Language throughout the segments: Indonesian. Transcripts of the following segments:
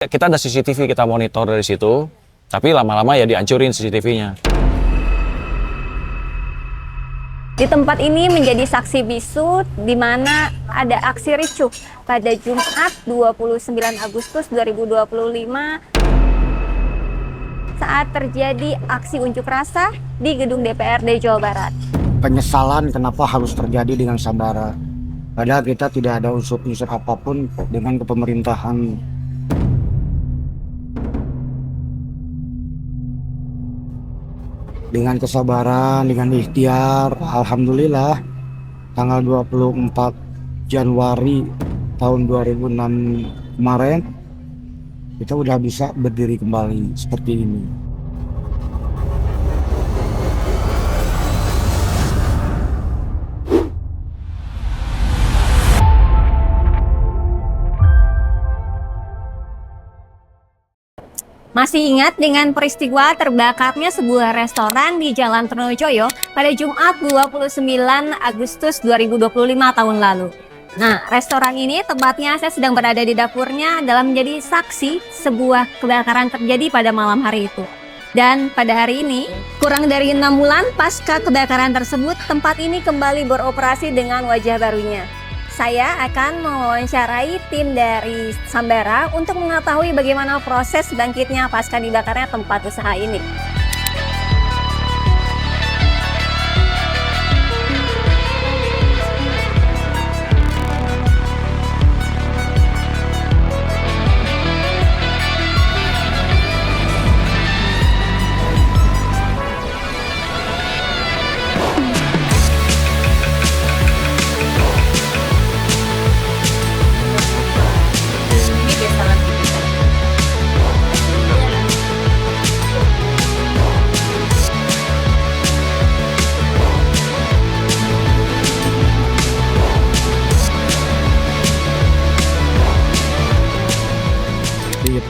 Kita ada CCTV, kita monitor dari situ, tapi lama-lama ya dihancurin CCTV-nya. Di tempat ini menjadi saksi bisu di mana ada aksi ricuh pada Jumat 29 Agustus 2025 saat terjadi aksi unjuk rasa di gedung DPRD Jawa Barat. Penyesalan kenapa harus terjadi dengan Sabara. Padahal kita tidak ada unsur-unsur apapun dengan kepemerintahan. Dengan kesabaran, dengan ikhtiar, alhamdulillah tanggal 24 Januari tahun 2006 kemarin kita udah bisa berdiri kembali seperti ini. Masih ingat dengan peristiwa terbakarnya sebuah restoran di Jalan Trunojoyo pada Jumat 29 Agustus 2025 tahun lalu. Nah, restoran ini tempatnya saya sedang berada di dapurnya dalam menjadi saksi sebuah kebakaran terjadi pada malam hari itu. Dan pada hari ini, kurang dari 6 bulan pasca kebakaran tersebut, tempat ini kembali beroperasi dengan wajah barunya. Saya akan mewawancarai tim dari Sambara untuk mengetahui bagaimana proses bangkitnya pasca dibakarnya tempat usaha ini.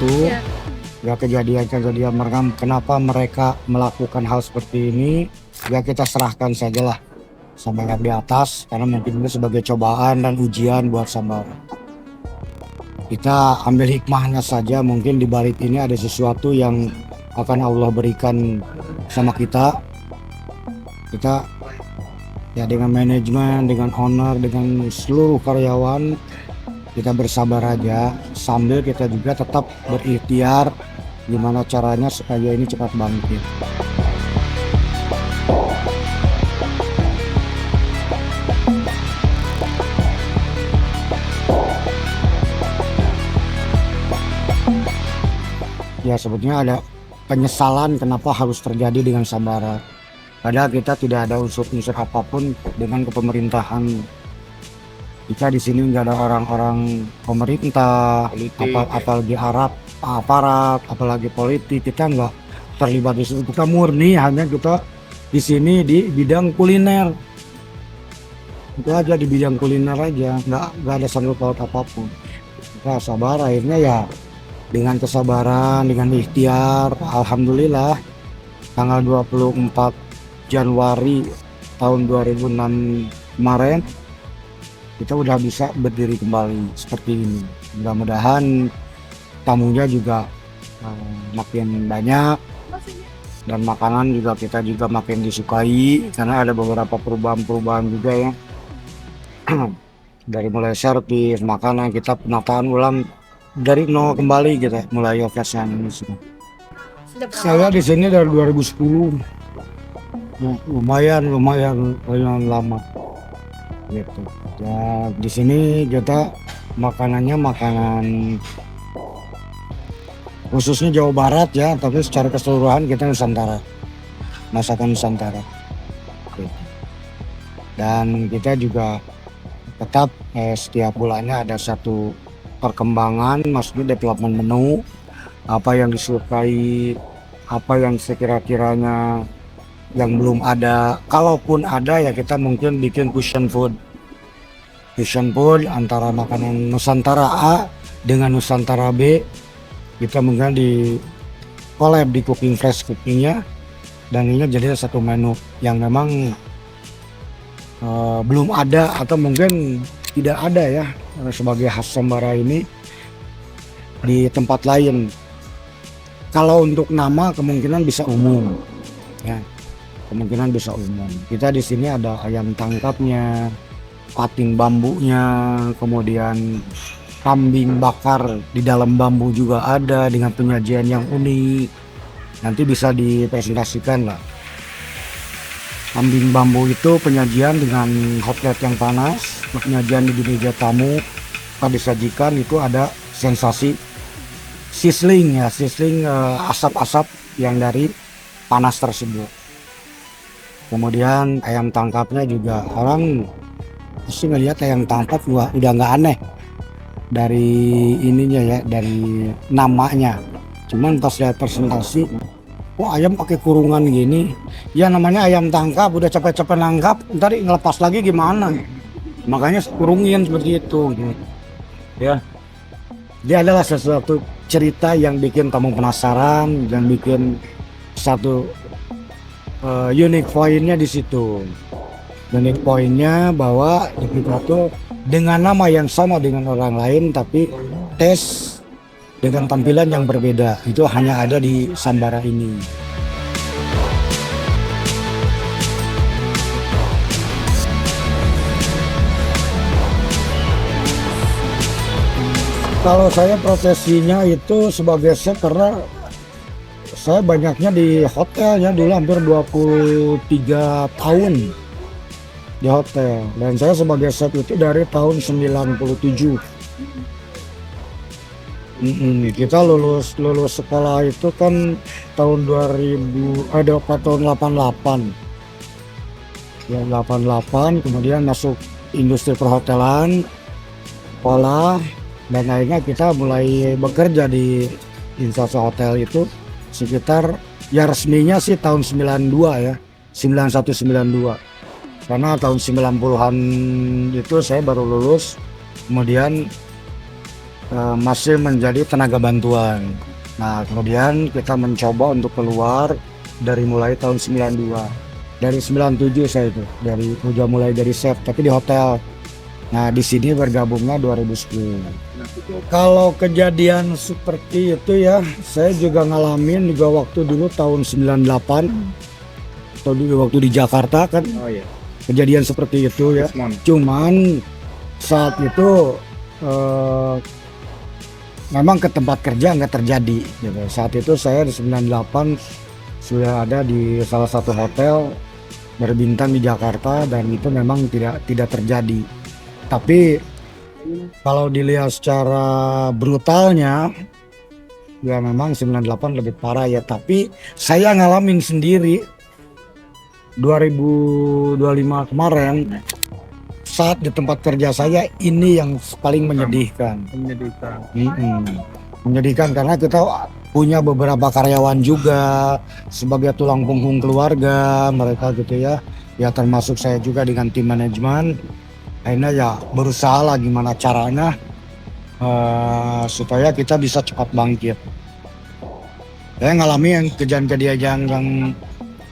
Itu ya kejadian merekam kenapa mereka melakukan hal seperti ini, ya kita serahkan sajalah sama yang di atas, karena mungkin itu sebagai cobaan dan ujian buat Sambara. Kita ambil hikmahnya saja, mungkin di balik ini ada sesuatu yang akan Allah berikan sama kita ya dengan manajemen, dengan owner, dengan seluruh karyawan. Kita bersabar aja sambil kita juga tetap berikhtiar gimana caranya supaya ini cepat bangkit. Ya sebetulnya ada penyesalan kenapa harus terjadi dengan Sambara. Padahal kita tidak ada unsur-unsur apapun dengan kepemerintahan. Kita di sini nggak ada orang-orang pemerintah, apalagi aparat, apalagi politik. Kita nggak terlibat di situ. Kita murni hanya kita di sini di bidang kuliner. Itu aja di bidang kuliner aja, nggak ada sangkut paut apapun. Kita sabar, akhirnya ya dengan kesabaran, dengan ikhtiar, alhamdulillah tanggal 24 Januari tahun 2006 kemarin kita udah bisa berdiri kembali seperti ini. Mudah-mudahan tamunya juga makin banyak dan makanan juga kita juga makin disukai, karena ada beberapa perubahan-perubahan juga ya. Dari mulai servis, makanan, kita penataan ulang dari nol kembali kita mulai operasian ini semua. Saya di sini dari 2010. Lumayan lama. Gitu. Ya, di sini kita makanannya makanan khususnya Jawa Barat ya, tapi secara keseluruhan kita Nusantara, masakan Nusantara. Gitu. Dan kita juga tetap setiap bulannya ada satu perkembangan, maksudnya development menu, apa yang disukai, apa yang sekira-kiranya yang belum ada, kalaupun ada ya kita mungkin bikin fusion food antara makanan Nusantara A dengan Nusantara B. Kita mungkin di collab di cooking fresh cookingnya, dan ini jadi satu menu yang memang belum ada atau mungkin tidak ada ya sebagai khas Sambara ini. di tempat lain. Kalau untuk nama kemungkinan bisa umum, ya kemungkinan bisa umum. Kita di sini ada ayam tangkapnya, patin bambunya, kemudian kambing bakar di dalam bambu juga ada dengan penyajian yang unik. Nanti bisa dipresentasikan lah. Kambing bambu itu penyajian dengan hot plate yang panas, penyajian di meja tamu. Kita disajikan itu ada sensasi sizzling ya, sizzling asap-asap yang dari panas tersebut. Kemudian ayam tangkapnya juga orang pasti ngelihat ayam tangkap udah nggak aneh dari ininya ya, dari namanya. Cuman pas lihat presentasi, wah ayam pakai kurungan gini, ya namanya ayam tangkap, udah capek-capek nangkap, ntar ngelepas lagi gimana? Makanya kurungin seperti itu. Ya, dia adalah sesuatu cerita yang bikin kamu penasaran dan bikin satu unique pointnya di situ. Unique pointnya bahwa kita tuh dengan nama yang sama dengan orang lain, tapi tes dengan tampilan yang berbeda. Itu hanya ada di Sambara ini. Kalau saya profesinya itu sebagai chef karena saya banyaknya di hotel ya, dulu hampir 23 tahun di hotel. Dan saya sebagai chef itu dari tahun 97. Kita lulus sekolah itu kan tahun 2000, ada tahun 88. Ya 88, kemudian masuk industri perhotelan, sekolah, dan akhirnya kita mulai bekerja di instansi hotel itu sekitar, ya resminya sih tahun 92 ya, 91-92. Karena tahun 90-an itu saya baru lulus, kemudian masih menjadi tenaga bantuan. Nah kemudian kita mencoba untuk keluar dari mulai tahun 92. Dari 97 saya itu, udah mulai dari chef tapi di hotel. Nah di sini bergabungnya 2010. Kalau kejadian seperti itu ya, saya juga ngalamin juga waktu dulu tahun 98 atau dulu waktu di Jakarta kan. Oh, iya. Kejadian seperti itu ya. Cuman saat itu memang ke tempat kerja nggak terjadi gitu. Saat itu saya di 98 sudah ada di salah satu hotel berbintang di Jakarta dan itu memang tidak terjadi. Tapi kalau dilihat secara brutalnya ya memang 98 lebih parah ya, tapi saya ngalamin sendiri 2025 kemarin saat di tempat kerja saya ini yang paling menyedihkan. Menyedihkan karena kita punya beberapa karyawan juga sebagai tulang punggung keluarga mereka gitu ya. Ya termasuk saya juga dengan tim manajemen. Akhirnya ya berusaha lah gimana caranya supaya kita bisa cepat bangkit. Saya ngalamin kejadian-kejadian yang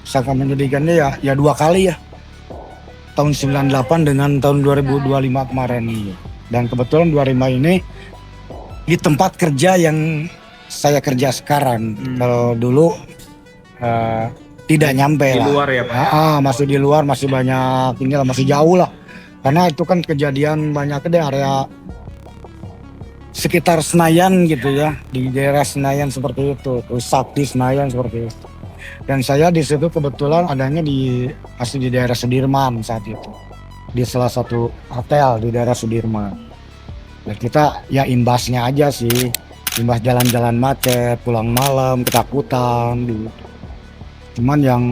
sangat menyedihkannya ya 2 kali ya. Tahun 98 dengan tahun 2025 kemarin ini. Dan kebetulan 25 ini di tempat kerja yang saya kerja sekarang. Kalau dulu tidak nyampe di lah. Luar ya Pak? Masih di luar, masih banyak, inilah masih jauh lah. Karena itu kan kejadian banyak di area sekitar Senayan gitu ya. Di daerah Senayan seperti itu. Rusak di Senayan seperti itu. Dan saya di situ kebetulan adanya masih di daerah Sudirman saat itu, di salah satu hotel di daerah Sudirman. Dan kita ya imbasnya aja sih, imbas jalan-jalan macet, pulang malam, ketakutan gitu. Cuman yang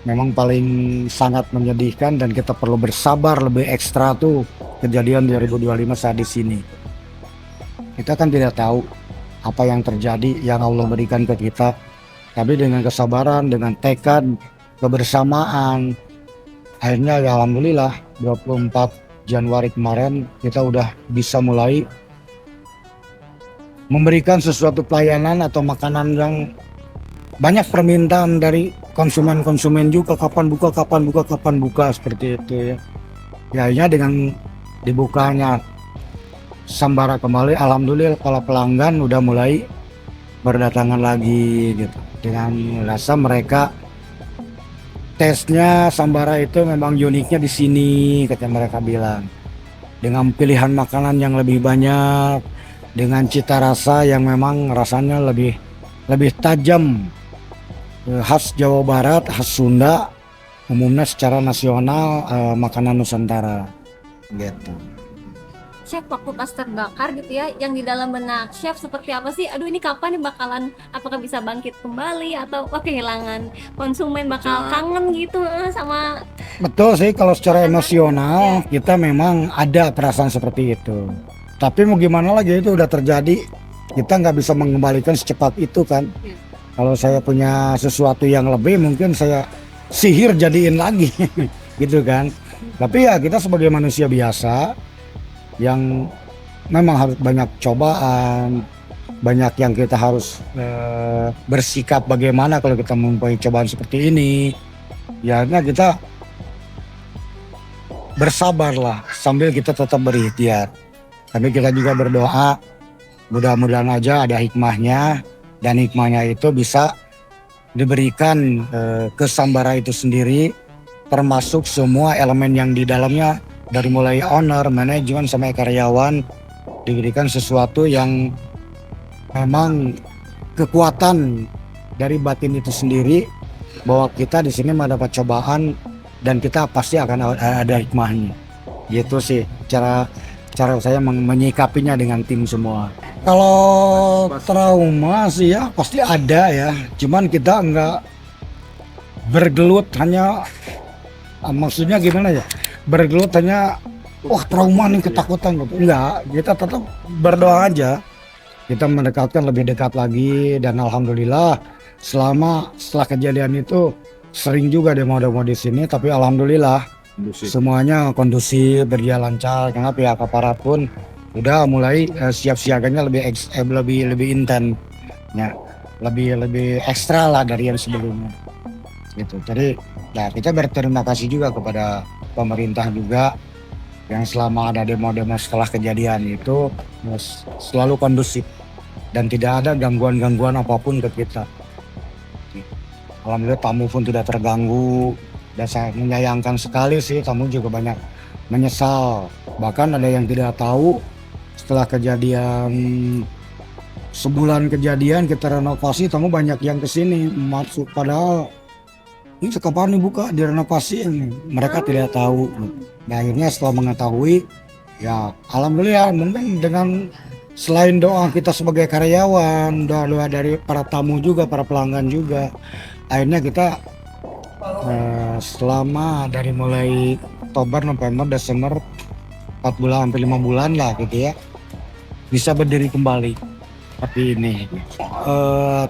memang paling sangat menyedihkan dan kita perlu bersabar lebih ekstra tuh kejadian 2025 saat di sini. Kita kan tidak tahu apa yang terjadi yang Allah berikan ke kita. Tapi dengan kesabaran, dengan tekad, kebersamaan, akhirnya ya alhamdulillah 24 Januari kemarin kita udah bisa mulai memberikan sesuatu pelayanan atau makanan yang banyak permintaan dari konsumen-konsumen juga, kapan buka seperti itu ya. Ya akhirnya dengan dibukanya sambara kembali. Alhamdulillah para pelanggan udah mulai berdatangan lagi gitu. Dengan rasa mereka tesnya sambara itu memang uniknya di sini, kata mereka bilang. Dengan pilihan makanan yang lebih banyak, dengan cita rasa yang memang rasanya lebih tajam, khas Jawa Barat, khas Sunda, umumnya secara nasional, makanan Nusantara gitu. Chef, waktu pas terbakar gitu ya, yang di dalam benak chef seperti apa sih? Aduh, ini kapan nih bakalan, apakah bisa bangkit kembali atau kehilangan konsumen, bakal kangen gitu sama. Betul sih, kalau secara emosional kita memang ada perasaan seperti itu. Tapi mau gimana lagi, itu udah terjadi, kita nggak bisa mengembalikan secepat itu kan. Kalau saya punya sesuatu yang lebih, mungkin saya sihir jadiin lagi gitu kan. Tapi ya kita sebagai manusia biasa yang memang harus banyak cobaan, banyak yang kita harus bersikap bagaimana kalau kita mempunyai cobaan seperti ini. Ya kita bersabarlah sambil kita tetap berikhtiar. Tapi kita juga berdoa mudah-mudahan aja ada hikmahnya, dan hikmahnya itu bisa diberikan ke sambara itu sendiri, termasuk semua elemen yang di dalamnya, dari mulai owner, manajemen, sampai karyawan, diberikan sesuatu yang memang kekuatan dari batin itu sendiri, bahwa kita di sini mendapat cobaan dan kita pasti akan ada hikmahnya. Gitu sih cara saya menyikapinya dengan tim semua. Kalau trauma sih ya pasti ada ya, cuman kita nggak bergelut hanya, maksudnya gimana ya, bergelut hanya wah trauma nih, ketakutan gitu. Enggak, kita tetap berdoa aja, kita mendekatkan lebih dekat lagi. Dan alhamdulillah setelah kejadian itu sering juga demo-demo di sini, tapi alhamdulillah semuanya kondusif, berjalan lancar, karena pihak aparat pun udah mulai siap siaganya lebih intens ya, lebih ekstra lah dari yang sebelumnya gitu. Jadi ya kita berterima kasih juga kepada pemerintah juga yang selama ada demo-demo setelah kejadian itu selalu kondusif dan tidak ada gangguan-gangguan apapun ke kita. Alhamdulillah tamu pun tidak terganggu, dan saya menyayangkan sekali sih, tamu juga banyak menyesal. Bahkan ada yang tidak tahu setelah kejadian, sebulan kejadian kita renovasi, tamu banyak yang kesini masuk, padahal ini kapan nih buka direnovasi ini, mereka tidak tahu. Nah akhirnya setelah mengetahui, ya alhamdulillah, mungkin dengan selain doa kita sebagai karyawan, doa dari para tamu juga, para pelanggan juga, akhirnya kita selama dari mulai Oktober, November, Desember, 4 bulan sampai 5 bulan lah gitu ya, bisa berdiri kembali seperti ini.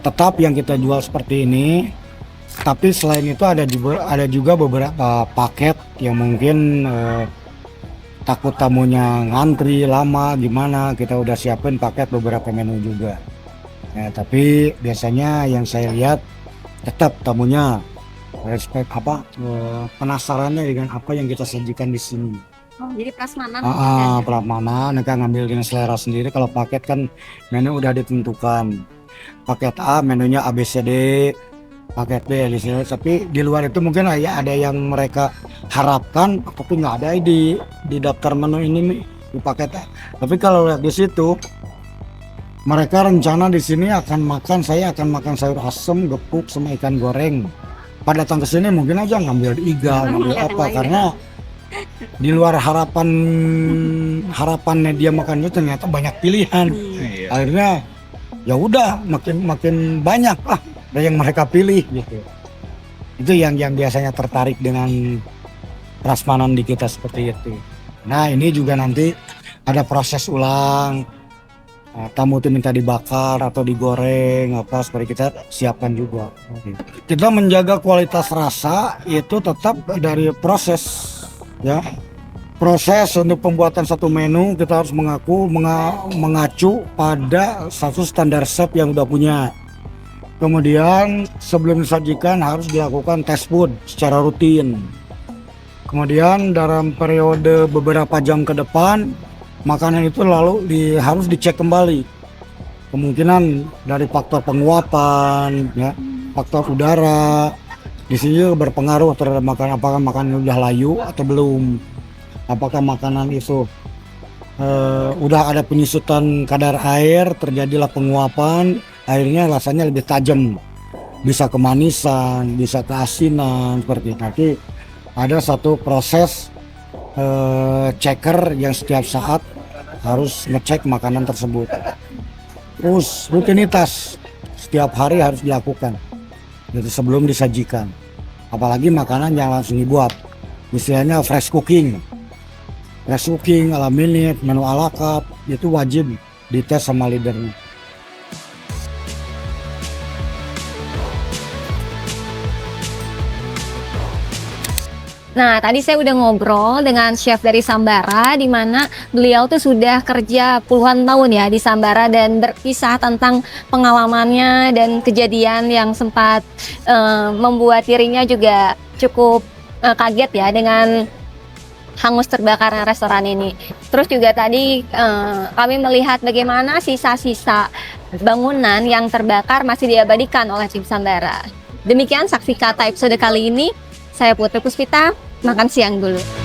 Tetap yang kita jual seperti ini, tapi selain itu ada juga beberapa paket yang mungkin takut tamunya ngantri lama gimana, kita udah siapin paket beberapa menu juga. Ya, tapi biasanya yang saya lihat tetap tamunya respect penasarannya dengan apa yang kita sajikan di sini. Oh, jadi prasmanan. Prasmanan, mereka ngambil dengan selera sendiri. Kalau paket kan menu udah ditentukan. Paket A menunya ABCD, paket B ABCD. Tapi di luar itu mungkin ya ada yang mereka harapkan, tapi nggak ada di daftar menu ini di paket A. Tapi kalau lihat di situ, mereka rencana di sini saya akan makan sayur asem, gepuk, sama ikan goreng. Pada datang ke sini mungkin aja ngambil iga, ngambil apa, karena di luar harapannya dia makan itu ternyata banyak pilihan. Akhirnya ya udah makin banyak lah yang mereka pilih gitu. Itu yang biasanya tertarik dengan prasmanan di kita seperti itu. Nah ini juga nanti ada proses ulang. Tamu itu minta dibakar atau digoreng apa, supaya kita siapkan juga. Kita menjaga kualitas rasa itu tetap dari proses ya. Proses untuk pembuatan satu menu kita harus mengacu pada satu standar chef yang udah punya. Kemudian sebelum disajikan harus dilakukan test food secara rutin. Kemudian dalam periode beberapa jam ke depan makanan itu lalu harus dicek kembali. Kemungkinan dari faktor penguapan, ya, faktor udara, di sini juga berpengaruh terhadap makanan, apakah makanan udah layu atau belum, apakah makanan itu udah ada penyusutan kadar air, terjadilah penguapan, airnya rasanya lebih tajam, bisa kemanisan, bisa keasinan, seperti itu. Nanti ada satu proses checker yang setiap saat harus ngecek makanan tersebut. Terus rutinitas setiap hari harus dilakukan, jadi sebelum disajikan. Apalagi makanan yang langsung dibuat, istilahnya fresh cooking. Fresh cooking ala minute, menu ala carte, itu wajib dites sama leadernya. Nah, tadi saya udah ngobrol dengan chef dari Sambara, di mana beliau tuh sudah kerja puluhan tahun ya di Sambara dan berkisah tentang pengalamannya dan kejadian yang sempat membuat dirinya juga cukup kaget ya dengan hangus terbakarnya restoran ini. Terus juga tadi kami melihat bagaimana sisa-sisa bangunan yang terbakar masih diabadikan oleh tim Sambara. Demikian Saksi Kata episode kali ini. Saya Putri Puspita, makan siang dulu.